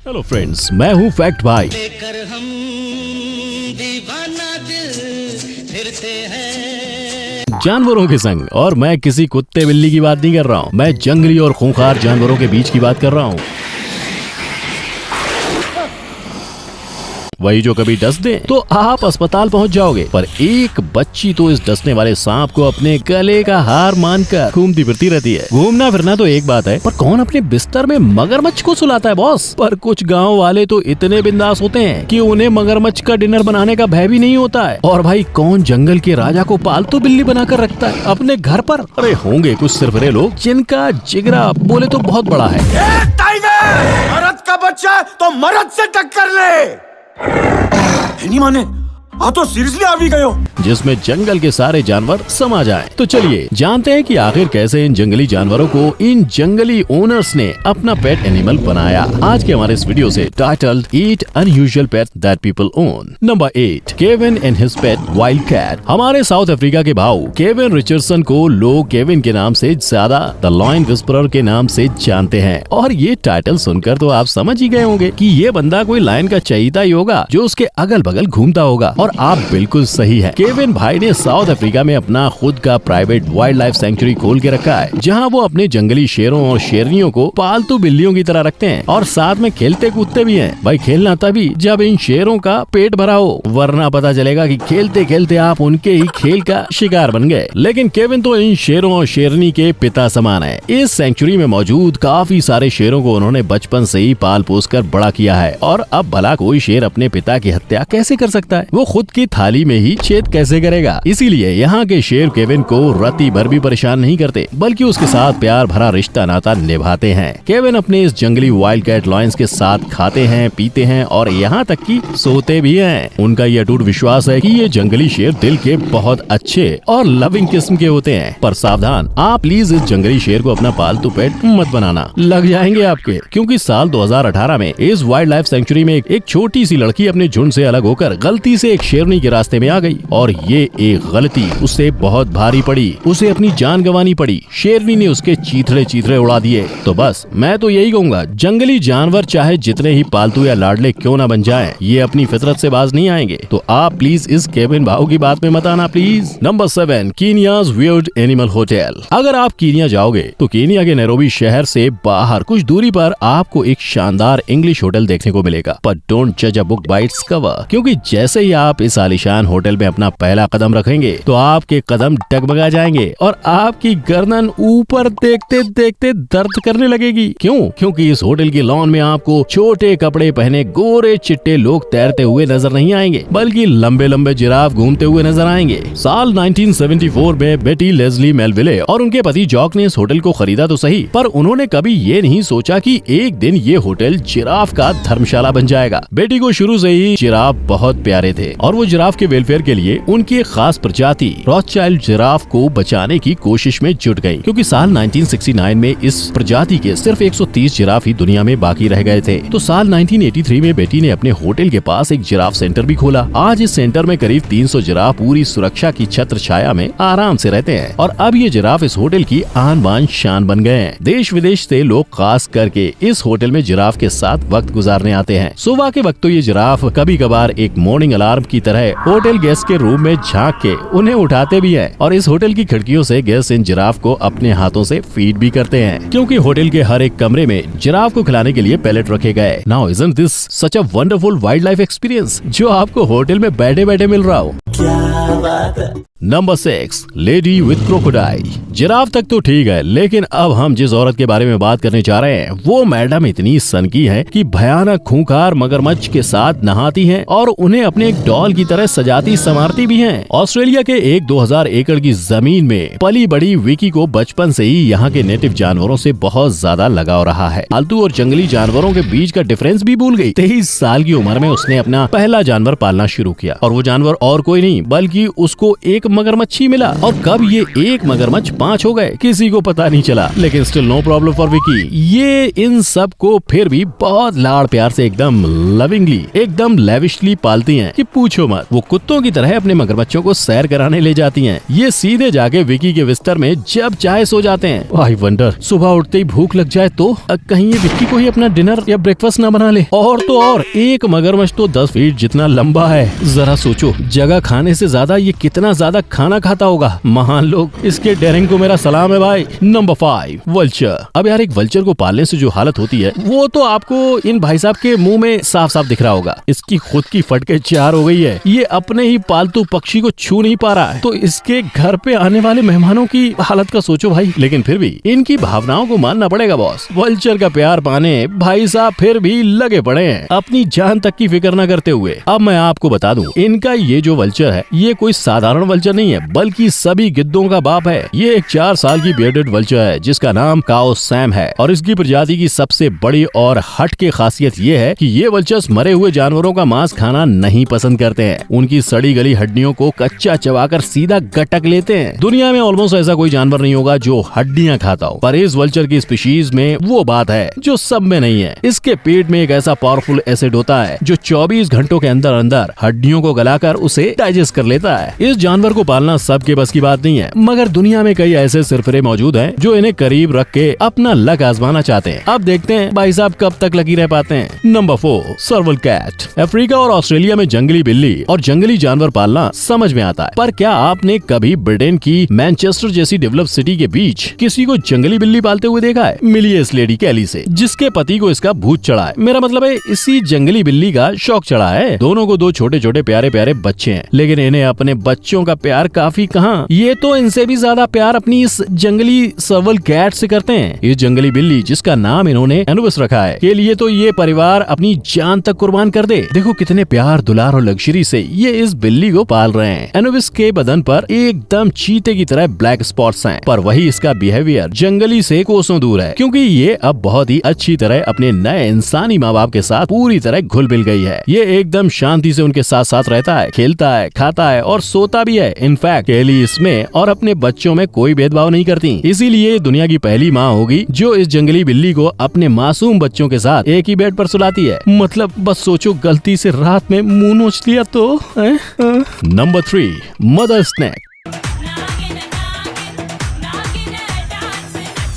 Hello friends, मैं हूँ fact भाई। लेकर हम दीवाना दिल फिरते हैं जानवरों के संग, और मैं किसी कुत्ते बिल्ली की बात नहीं कर रहा हूँ। मैं जंगली और खूंखार जानवरों के बीच की बात कर रहा हूँ। वही जो कभी डस दे तो आप अस्पताल पहुंच जाओगे, पर एक बच्ची तो इस डसने वाले सांप को अपने गले का हार मानकर घूमती फिरती रहती है। घूमना फिरना तो एक बात है, पर कौन अपने बिस्तर में मगरमच्छ को सुलाता है बॉस? पर कुछ गांव वाले तो इतने बिंदास होते हैं कि उन्हें मगरमच्छ का डिनर बनाने का भय भी नहीं होता है। और भाई, कौन जंगल के राजा को पालतू बिल्ली बनाकर रखता है अपने घर पर? अरे होंगे कुछ सिरफिरे लोग जिनका जिगरा बोले तो बहुत बड़ा है। मर्द का बच्चा तो मर्द से टक्कर ले। नहीं माने, हाँ तो सीरियसली आ भी गए हो, जिसमें जंगल के सारे जानवर समा जाएं। तो चलिए जानते हैं कि आखिर कैसे इन जंगली जानवरों को इन जंगली ओनर्स ने अपना पेट एनिमल बनाया। आज के हमारे इस वीडियो से titled 8 unusual pets that people own. Number 8, Kevin and his pet wild cat. हमारे साउथ अफ्रीका के भाऊ केविन रिचर्डसन को लोग केविन के नाम से ज्यादा द लायन विस्परर के नाम से जानते हैं। और ये टाइटल सुनकर तो आप समझ ही गए होंगे कि ये बंदा कोई लायन का चहीता ही होगा जो उसके अगल बगल घूमता होगा। और आप बिल्कुल सही है, केविन भाई ने साउथ अफ्रीका में अपना खुद का प्राइवेट वाइल्ड लाइफ सेंचुरी खोल के रखा है, जहां वो अपने जंगली शेरों और शेरनियों को पालतू बिल्लियों की तरह रखते हैं और साथ में खेलते कूदते भी हैं। भाई, खेलना तभी जब इन शेरों का पेट भरा हो, वरना पता चलेगा कि खेलते खेलते आप उनके ही खेल का शिकार बन गए। लेकिन केविन तो इन शेरों और शेरनी के पिता समान है। इस सेंचुरी में मौजूद काफी सारे शेरों को उन्होंने बचपन से ही पाल पोस कर बड़ा किया है। और अब भला कोई शेर अपने पिता की हत्या कैसे कर सकता है? वो खुद की थाली में ही छेद कैसे करेगा? इसीलिए यहाँ के शेर केविन को रत्ती भर भी परेशान नहीं करते, बल्कि उसके साथ प्यार भरा रिश्ता नाता निभाते हैं। केविन अपने इस जंगली वाइल्ड कैट लॉयंस के साथ खाते हैं, पीते हैं और यहाँ तक कि सोते भी हैं। उनका ये अटूट विश्वास है कि ये जंगली शेर दिल के बहुत अच्छे और लविंग किस्म के होते हैं। पर सावधान, आप प्लीज इस जंगली शेर को अपना पालतू पेट मत बनाना, लग जाएंगे आपके। क्योंकि साल 2018 में इस वाइल्ड लाइफ सेंचुरी में एक छोटी सी लड़की अपने झुंड से अलग होकर गलती से एक शेरनी के रास्ते में आ गई, और ये एक गलती उससे बहुत भारी पड़ी। उसे अपनी जान गंवानी पड़ी। शेरनी ने उसके चीथड़े उड़ा दिए। तो बस मैं तो यही कहूँगा, जंगली जानवर चाहे जितने ही पालतू या लाडले क्यों ना बन जाएं, ये अपनी फितरत से बाज नहीं आएंगे। तो आप प्लीज इस केविन भाऊ की बात में मत आना please. Number 7, Kenya's weird animal hotel. अगर आप कीनिया जाओगे तो कीनिया के नैरोबी शहर से बाहर कुछ दूरी पर आपको एक शानदार इंग्लिश होटल देखने को मिलेगा। पर डोंट जज a book by its cover, क्योंकि जैसे ही आप इस आलीशान होटल में अपना पहला कदम रखेंगे तो आपके कदम डगमगा जाएंगे और आपकी गर्दन ऊपर देखते देखते दर्द करने लगेगी। क्यों? क्योंकि इस होटल की लॉन में आपको छोटे कपड़े पहने गोरे चिट्टे लोग तैरते हुए नजर नहीं आएंगे, बल्कि लंबे लंबे जिराफ घूमते हुए नजर आएंगे। साल 1974 में बेटी लेस्ली मेलविले और उनके पति जॉक ने इस होटल को खरीदा तो सही, पर उन्होंने कभी ये नहीं सोचा कि एक दिन ये होटल जिराफ का धर्मशाला बन जाएगा। बेटी को शुरू से ही जिराफ बहुत प्यारे थे और वो जिराफ के वेलफेयर के लिए उनकी एक खास प्रजाति रॉथचाइल्ड जिराफ को बचाने की कोशिश में जुट गई, क्योंकि साल 1969 में इस प्रजाति के सिर्फ 130 जिराफ ही दुनिया में बाकी रह गए थे। तो साल 1983 में बेटी ने अपने होटल के पास एक जिराफ सेंटर भी खोला। आज इस सेंटर में करीब 300 जिराफ पूरी सुरक्षा की छत्र छाया में आराम से रहते हैं और अब ये जिराफ इस होटल की आन बान शान बन गए हैं। देश विदेश से लोग खास करके इस होटल में जिराफ के साथ वक्त गुजारने आते हैं। सुबह के वक्त तो ये जिराफ कभी कभार एक मॉर्निंग अलार्म की तरह होटल गेस्ट के रूम में झांक के उन्हें उठाते भी हैं। और इस होटल की खिड़कियों से गेस्ट इन जिराफ को अपने हाथों से फीड भी करते हैं, क्योंकि होटल के हर एक कमरे में जिराफ को खिलाने के लिए पैलेट रखे गए। Now isn't this such a wonderful wild life experience जो आपको होटल में बैठे बैठे मिल रहा हो? क्या बात है। Number 6, lady with crocodile. Giraffe तक तो ठीक है, लेकिन अब हम जिस औरत के बारे में बात करने जा रहे हैं वो मैडम इतनी सनकी है कि भयानक खूंखार मगरमच्छ के साथ नहाती हैं और उन्हें अपने एक डॉल की तरह सजाती संवारती भी हैं। ऑस्ट्रेलिया के एक 2000 एकड़ की जमीन में पली बड़ी विकी को बचपन से ही यहाँ के नेटिव जानवरों से बहुत ज्यादा लगाव रहा है। पालतू और जंगली जानवरों के बीच का डिफरेंस भी भूल गई। 23 साल की उम्र में उसने अपना पहला जानवर पालना शुरू किया, और वो जानवर और कोई नहीं बल्कि कि उसको एक मगरमच्छ ही मिला, और कब ये एक मगरमच्छ 5 हो गए किसी को पता नहीं चला। लेकिन still no problem for Vicky. ये इन सब को फिर भी बहुत लाड़ प्यार से, एकदम लविंगली, एकदम लेविशली पालती हैं कि पूछो मत। वो कुत्तों की तरह अपने मगरमच्छों को सैर कराने ले जाती हैं। ये सीधे जाके विकी के बिस्तर में जब चाहे सो जाते हैं। आई वंडर, सुबह उठते ही भूख लग जाए तो कहीं ये विक्की को ही अपना डिनर या ब्रेकफास्ट ना बना ले। और तो और एक मगरमच्छ तो 10 फीट जितना लंबा है। जरा सोचो, जगह खाने से ज्यादा ये कितना ज्यादा खाना खाता होगा। महान लोग, इसके डेयरिंग को मेरा सलाम है भाई। Number 5, vulture. अब यार, एक वल्चर को पालने से जो हालत होती है वो तो आपको इन भाई साहब के मुंह में साफ साफ दिख रहा होगा। इसकी खुद की फटके 4 हो गई है। ये अपने ही पालतू पक्षी को छू नहीं पा रहा है, तो इसके घर पे आने वाले मेहमानों की हालत का सोचो भाई। लेकिन फिर भी इनकी भावनाओं को मानना पड़ेगा बॉस। वल्चर का प्यार पाने भाई साहब फिर भी लगे पड़े हैं, अपनी जान तक की फिक्र न करते हुए। अब मैं आपको बता दूं, इनका ये जो वल्चर है ये कोई साधारण वल्चर नहीं है, बल्कि सभी गिद्धों का बाप है। ये एक 4 साल की बियर्डेड वल्चर है जिसका नाम काओ सैम है। और इसकी प्रजाति की सबसे बड़ी और हट के खासियत ये है कि ये वल्चर्स मरे हुए जानवरों का मांस खाना नहीं पसंद करते हैं। उनकी सड़ी गली हड्डियों को कच्चा चबाकर सीधा गटक लेते हैं। दुनिया में ऑलमोस्ट ऐसा कोई जानवर नहीं होगा जो हड्डियां खाता हो, पर इस वल्चर की स्पीशीज में वो बात है जो सब में नहीं है। इसके पेट में एक ऐसा पावरफुल एसिड होता है जो 24 घंटों के अंदर अंदर हड्डियों को गलाकर उसे डाइजेस्ट कर लेता है। इस जानवर को पालना सबके बस की बात नहीं है, मगर दुनिया में कई ऐसे सिरफिरे मौजूद हैं जो इन्हें करीब रख के अपना लक आजमाना चाहते हैं। अब देखते हैं भाई साहब कब तक लगी रह पाते हैं। Number 4, सर्वल cat. अफ्रीका और ऑस्ट्रेलिया में जंगली बिल्ली और जंगली जानवर पालना समझ में आता है, पर क्या आपने कभी ब्रिटेन की मैनचेस्टर जैसी डेवलप सिटी के बीच किसी को जंगली बिल्ली पालते हुए देखा है? मिलिए इस लेडी कैली से, जिसके पति को इसका भूत चढ़ा है। मेरा मतलब है इसी जंगली बिल्ली का शौक चढ़ा है। दोनों को 2 छोटे छोटे प्यारे प्यारे बच्चे हैं, लेकिन इन्हें अपने बच्चों का प्यार काफी कहाँ, ये तो इनसे भी ज्यादा प्यार अपनी इस जंगली सर्वल कैट से करते हैं। इस जंगली बिल्ली, जिसका नाम इन्होंने एनुबिस रखा है, के लिए तो ये परिवार अपनी जान तक कुर्बान कर दे। देखो कितने प्यार, दुलार और लग्जरी से ये इस बिल्ली को पाल रहे हैं। एनुबिस के बदन पर एकदम चीते की तरह ब्लैक स्पॉट्स हैं, पर वही इसका बिहेवियर जंगली से कोसों दूर है, क्योंकि ये अब बहुत ही अच्छी तरह अपने नए इंसानी माँ बाप के साथ पूरी तरह घुल मिल गई है। ये एकदम शांति से उनके साथ साथ रहता है, खेलता है, खाता है और सोता भी है। इनफैक्ट केली इसमें और अपने बच्चों में कोई भेदभाव नहीं करती। इसीलिए दुनिया की पहली माँ होगी जो इस जंगली बिल्ली को अपने मासूम बच्चों के साथ एक ही बेड पर सुलाती है। मतलब बस सोचो, गलती से रात में मुंह नोच लिया तो। Number 3, mother snake.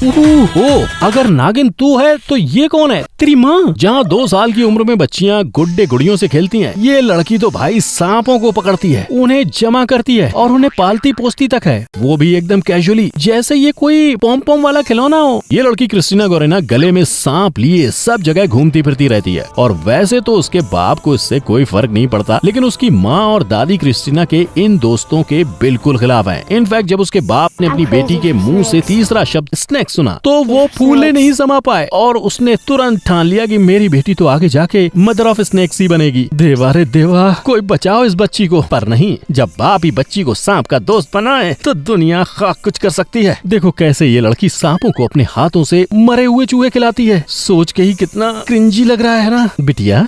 ओहो, अगर नागिन तू है तो ये कौन है? तेरी माँ। जहाँ 2 साल की उम्र में बच्चियाँ गुड्डे गुड़ियों से खेलती हैं, ये लड़की तो भाई सांपों को पकड़ती है, उन्हें जमा करती है और उन्हें पालती पोसती तक है, वो भी एकदम कैजुअली, जैसे ये कोई पॉम पॉम वाला खिलौना हो। ये लड़की क्रिस्टीना गोरेना गले में सांप लिए सब जगह घूमती फिरती रहती है, और वैसे तो उसके बाप को इससे कोई फर्क नहीं पड़ता, लेकिन उसकी माँ और दादी क्रिस्टीना के इन दोस्तों के बिल्कुल खिलाफ है। इनफैक्ट जब उसके बाप ने अपनी बेटी के मुँह से तीसरा शब्द स्नैक सुना तो वो फूले नहीं समा पाए और उसने तुरंत ठान लिया कि मेरी बेटी तो आगे जाके मदर ऑफ स्नेक्स ही बनेगी। देवा रे देवा, कोई बचाओ इस बच्ची को। पर नहीं, जब बाप ही बच्ची को सांप का दोस्त बनाए तो दुनिया खाक कुछ कर सकती है। देखो कैसे ये लड़की सांपों को अपने हाथों से मरे हुए चूहे खिलाती है। सोच के ही कितना क्रिंजी लग रहा है ना। बिटिया,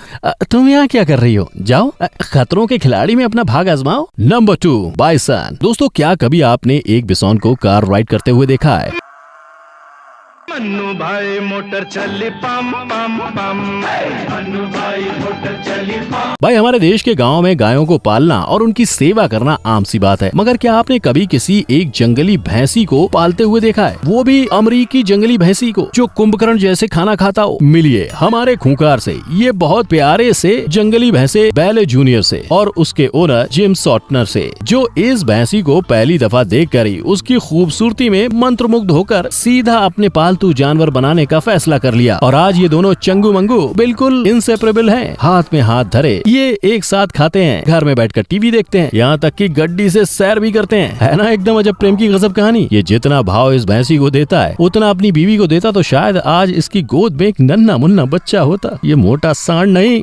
तुम यहाँ क्या कर रही हो? जाओ खतरों के खिलाड़ी में अपना भाग आजमाओ। Number 2, bison. दोस्तों, क्या कभी आपने एक बिसौन को कार राइड करते हुए देखा है? मन्नू भाई मोटर चली पम पम पम, मन्नू भाई मोटर चली पम। भाई हमारे देश के गांव में गायों को पालना और उनकी सेवा करना आम सी बात है, मगर क्या आपने कभी किसी एक जंगली भैंसी को पालते हुए देखा है? वो भी अमरीकी जंगली भैंसी को जो कुंभकर्ण जैसे खाना खाता हो। मिलिए हमारे खूंखार से ये बहुत प्यारे से जंगली भैंसे बैले जूनियर से और उसके ओनर जिम सॉटनर से, जो इस भैंसी को पहली दफा देख कर ही उसकी खूबसूरती में मंत्रमुग्ध होकर सीधा अपने पालतू जानवर बनाने का फैसला कर लिया। और आज ये दोनों चंगू मंगू बिल्कुल इंसेपरेबल हैं। हाथ में हाथ धरे ये एक साथ खाते हैं, घर में बैठकर टीवी देखते हैं, यहाँ तक कि गड्डी से सैर भी करते हैं। है ना एकदम अजब प्रेम की गजब कहानी। ये जितना भाव इस भैंसी को देता है उतना अपनी बीवी को देता तो शायद आज इसकी गोद में एक नन्ना मुन्ना बच्चा होता। ये मोटा सांड नहीं,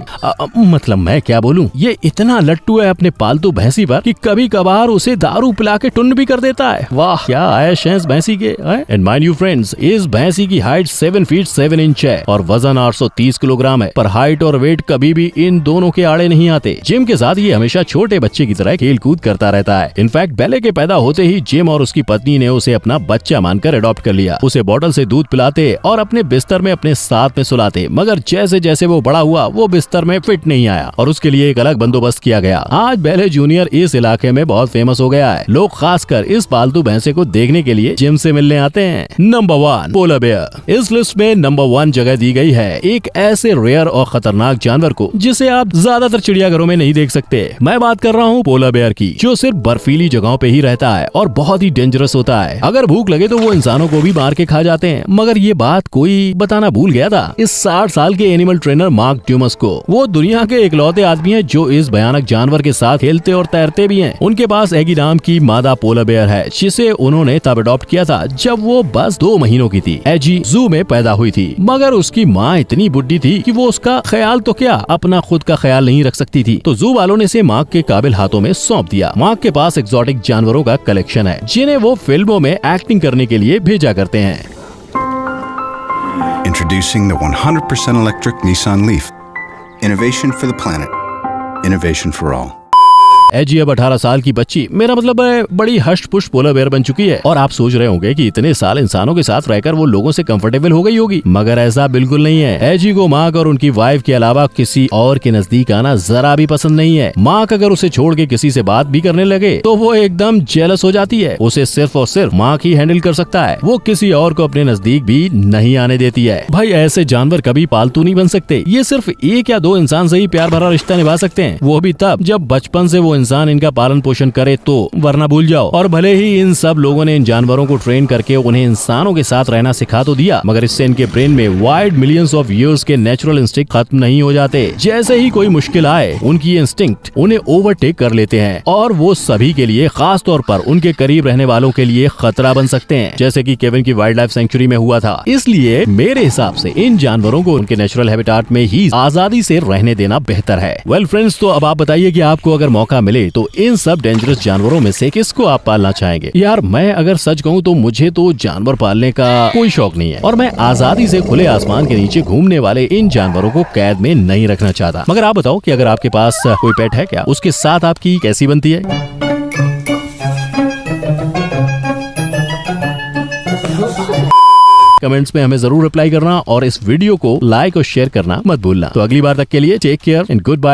मतलब मैं क्या बोलूं, ये इतना लट्टू है अपने पालतू भैंसी पर कि कभी कभार उसे दारू पिला के टुन्न भी कर देता है। वाह क्या आयश है इस भैंसी के। एंड माय न्यू फ्रेंड्स, इस भैंसी की हाइट 7 फीट 7 इंच है और वजन 830 किलोग्राम है, पर हाइट और वेट कभी भी इन दोनों के आड़े नहीं आते। जिम के साथ ये हमेशा छोटे बच्चे की तरह खेल कूद करता रहता है। इनफैक्ट बेले के पैदा होते ही जिम और उसकी पत्नी ने उसे अपना बच्चा मानकर अडॉप्ट कर लिया। उसे बॉटल से दूध पिलाते और अपने बिस्तर में अपने साथ में सुलाते, मगर जैसे जैसे वो बड़ा हुआ वो बिस्तर में फिट नहीं आया और उसके लिए एक अलग बंदोबस्त किया गया। आज बेले जूनियर इस इलाके में बहुत फेमस हो गया है। लोग खासकर इस पालतू भैंसे को देखने के लिए जिम से मिलने आते हैं। Number 1 polar bear. इस लिस्ट में नंबर 1 जगह दी गई है एक ऐसे रेयर और खतरनाक जानवर को जिसे आप ज्यादातर चिड़ियाघरों में नहीं देख सकते। मैं बात कर रहा हूँ पोलर बेयर की, जो सिर्फ बर्फीली जगहों पे ही रहता है और बहुत ही डेंजरस होता है। अगर भूख लगे तो वो इंसानों को भी मार के खा जाते हैं। मगर ये बात कोई बताना भूल गया था इस 60 साल के एनिमल ट्रेनर मार्क ड्यूमस को। वो दुनिया के इकलौते आदमी हैं जो इस भयानक जानवर के साथ खेलते और तैरते भी हैं। उनके पास एगी नाम की मादा पोलर बेयर है, जिसे उन्होंने तब अडॉप्ट किया था जब वो बस 2 महीनों की थी। एजी जू में पैदा हुई थी, मगर उसकी माँ इतनी बुड्ढी थी कि वो उसका ख्याल तो क्या अपना खुद का ख्याल नहीं रख सकती थी। तो जू वालों ने इसे मार्क के काबिल हाथों में सौंप दिया। मार्क के पास एक्सोटिक जानवरों का कलेक्शन है जिन्हें वो फिल्मों में एक्टिंग करने के लिए भेजा करते हैं। Introducing the 100% electric Nissan Leaf. Innovation for the planet. Innovation for all. एजी अब 18 साल की बच्ची, मेरा मतलब है बड़ी हष्ट पुष्ट पोलर बेयर बन चुकी है। और आप सोच रहे होंगे कि इतने साल इंसानों के साथ रहकर वो लोगों से कंफर्टेबल हो गई होगी, मगर ऐसा बिल्कुल नहीं है। एजी को मार्क और उनकी वाइफ के अलावा किसी और के नजदीक आना जरा भी पसंद नहीं है। मार्क अगर उसे छोड़ के किसी से बात भी करने लगे तो वो एकदम जेलस हो जाती है। उसे सिर्फ और सिर्फ मार्क ही हैंडल कर सकता है, वो किसी और को अपने नजदीक भी नहीं आने देती है। भाई ऐसे जानवर कभी पालतू नहीं बन सकते। ये सिर्फ 1 या 2 इंसान से ही प्यार भरा रिश्ता निभा सकते हैं, वो भी तब जब बचपन से वो इंसान इनका पालन पोषण करे तो, वरना भूल जाओ। और भले ही इन सब लोगों ने इन जानवरों को ट्रेन करके उन्हें इंसानों के साथ रहना सिखा तो दिया, मगर इससे इनके ब्रेन में वाइड मिलियंस ऑफ इयर्स के नेचुरल इंस्टिंक्ट खत्म नहीं हो जाते। जैसे ही कोई मुश्किल आए उनकी इंस्टिंक्ट उन्हें ओवरटेक कर लेते हैं और वो सभी के लिए, खास तौर पर उनके करीब रहने वालों के लिए खतरा बन सकते हैं, जैसे कि केविन की वाइल्ड लाइफ सेंचुरी में हुआ था। इसलिए मेरे हिसाब से इन जानवरों को उनके नेचुरल हैबिटेट में ही आजादी से रहने देना बेहतर है। वेल फ्रेंड्स, तो अब आप बताइए कि आपको अगर मौका मिले तो इन सब डेंजरस जानवरों में से किसको आप पालना चाहेंगे? यार मैं अगर सच कहूँ तो मुझे तो जानवर पालने का कोई शौक नहीं है और मैं आजादी से खुले आसमान के नीचे घूमने वाले इन जानवरों को कैद में नहीं रखना चाहता। मगर आप बताओ कि अगर आपके पास कोई पेट है क्या, उसके साथ आपकी कैसी बनती है? कमेंट्स में हमें जरूर रिप्लाई करना और इस वीडियो को लाइक और शेयर करना मत भूलना। तो अगली बार तक के लिए take care and good bye.